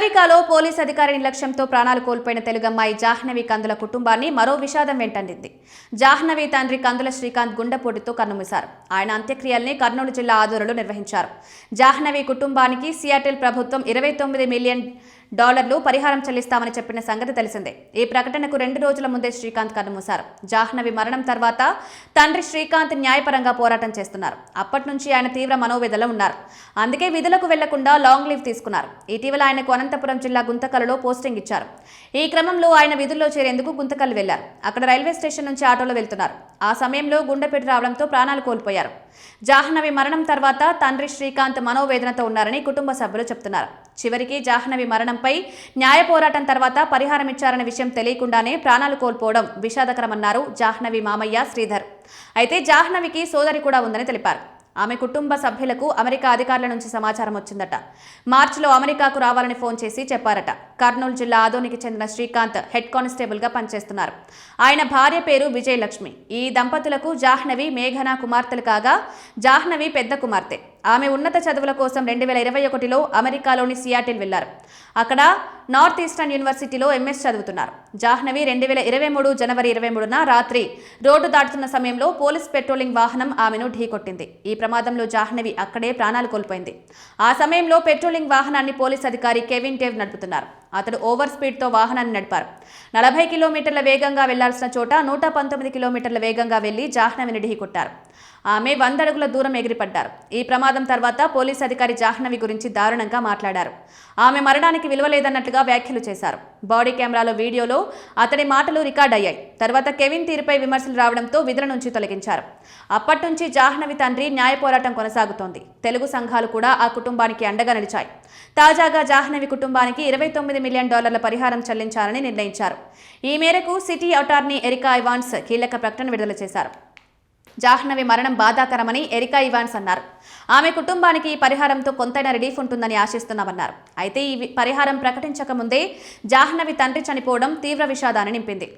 అమెరికాలో పోలీస్ అధికారి నిర్లక్ష్యంతో ప్రాణాలు కోల్పోయిన తెలుగమ్మాయి జాహ్నవి కందుల కుటుంబాన్ని మరో విషాదం వెంటండింది. జాహ్నవి తండ్రి కందుల శ్రీకాంత్ గుండెపోటుతో కన్నుమూశారు. ఆయన అంత్యక్రియల్ని కర్నూలు జిల్లా ఆదూరులో నిర్వహించారు. జాహ్నవి కుటుంబానికి సియాటిల్ ప్రభుత్వం $29 మిలియన్ పరిహారం చెల్లిస్తామని చెప్పిన సంగతి తెలిసిందే. ఈ ప్రకటనకు 2 రోజుల ముందే శ్రీకాంత్ కన్నుమూశారు. జాహ్నవి మరణం తర్వాత తండ్రి శ్రీకాంత్ న్యాయపరంగా పోరాటం చేస్తున్నారు. అప్పటి నుంచి ఆయన తీవ్ర మనోవేదనలో ఉన్నారు. అందుకే విధులకు వెళ్లకుండా లాంగ్ లీవ్ తీసుకున్నారు. ఇటీవల ఆయనకు అనంతపురం జిల్లా గుంతకల్లులో పోస్టింగ్ ఇచ్చారు. ఈ క్రమంలో ఆయన విధుల్లో చేరేందుకు గుంతకల్లు వెళ్లారు. అక్కడ రైల్వే స్టేషన్ నుంచి ఆటోలో వెళ్తున్నారు. ఆ సమయంలో గుండెపోటు రావడంతో ప్రాణాలు కోల్పోయారు. జాహ్నవి మరణం తర్వాత తండ్రి శ్రీకాంత్ మనోవేదనతో ఉన్నారని కుటుంబ సభ్యులు చెబుతున్నారు. చివరికి జాహ్నవి మరణంపై న్యాయ పోరాటం తర్వాత పరిహారం ఇచ్చారనే విషయం తెలియకుండానే ప్రాణాలు కోల్పోవడం విషాదకరమన్నారు జాహ్నవి మామయ్య శ్రీధర్. అయితే జాహ్నవికి సోదరి కూడా ఉందని తెలిపారు. ఆమె కుటుంబ సభ్యులకు అమెరికా అధికారుల నుంచి సమాచారం వచ్చిందట. మార్చిలో అమెరికాకు రావాలని ఫోన్ చేసి చెప్పారట. కర్నూలు జిల్లా ఆదోనికి చెందిన శ్రీకాంత్ హెడ్ కానిస్టేబుల్ గా పనిచేస్తున్నారు. ఆయన భార్య పేరు విజయలక్ష్మి. ఈ దంపతులకు జాహ్నవి మేఘన కుమార్తెలు కాగా జాహ్నవి పెద్ద కుమార్తె. ఆమె ఉన్నత చదువుల కోసం 2021లో అమెరికాలోని సియాటిల్ వెళ్లారు. అక్కడ నార్త్ ఈస్టర్న్ యూనివర్సిటీలో ఎంఎస్ చదువుతున్నారు. జాహ్నవి 2023 జనవరి 23న రాత్రి రోడ్డు దాటుతున్న సమయంలో పోలీస్ పెట్రోలింగ్ వాహనం ఆమెను ఢీకొట్టింది. ఈ ప్రమాదంలో జాహ్నవి అక్కడే ప్రాణాలు కోల్పోయింది. ఆ సమయంలో పెట్రోలింగ్ వాహనాన్ని పోలీస్ అధికారి కెవిన్ టేవ్ నడుపుతున్నారు. అతడు ఓవర్ స్పీడ్తో వాహనాన్ని నడిపారు. 40 కిలోమీటర్ల వేగంగా వెళ్లాల్సిన చోట 119 కిలోమీటర్ల వేగంగా వెళ్లి జాహ్నవిని ఢీకొట్టారు. ఆమె 100 అడుగుల దూరం ఎగిరిపడ్డారు. ఈ ప్రమాదం తర్వాత పోలీస్ అధికారి జాహ్నవి గురించి దారుణంగా మాట్లాడారు. ఆమె మరణానికి విలువలేదన్నట్లుగా వ్యాఖ్యలు చేశారు. బాడీ కెమెరాలో వీడియోలో అతడి మాటలు రికార్డ్ అయ్యాయి. తర్వాత కెవిన్ తీరుపై విమర్శలు రావడంతో విధుల నుంచి తొలగించారు. అప్పటి నుంచి జాహ్నవి తండ్రి న్యాయ పోరాటం కొనసాగుతోంది. తెలుగు సంఘాలు కూడా ఆ కుటుంబానికి అండగా నిలిచాయి. తాజాగా జాహ్నవి కుటుంబానికి $29 మిలియన్ పరిహారం చెల్లించాలని నిర్ణయించారు. ఈ మేరకు సిటీ అటార్నీ ఎరికా ఇవాన్స్ కీలక ప్రకటన విడుదల చేశారు. జాహ్నవి మరణం బాధాకరమని ఎరికా ఇవాన్స్ అన్నారు. ఆమె కుటుంబానికి ఈ పరిహారంతో కొంతైనా రిలీఫ్ ఉంటుందని ఆశిస్తున్నామన్నారు. అయితే ఈ పరిహారం ప్రకటించక ముందే జాహ్నవి తండ్రి చనిపోవడం తీవ్ర విషాదాన్ని నింపింది.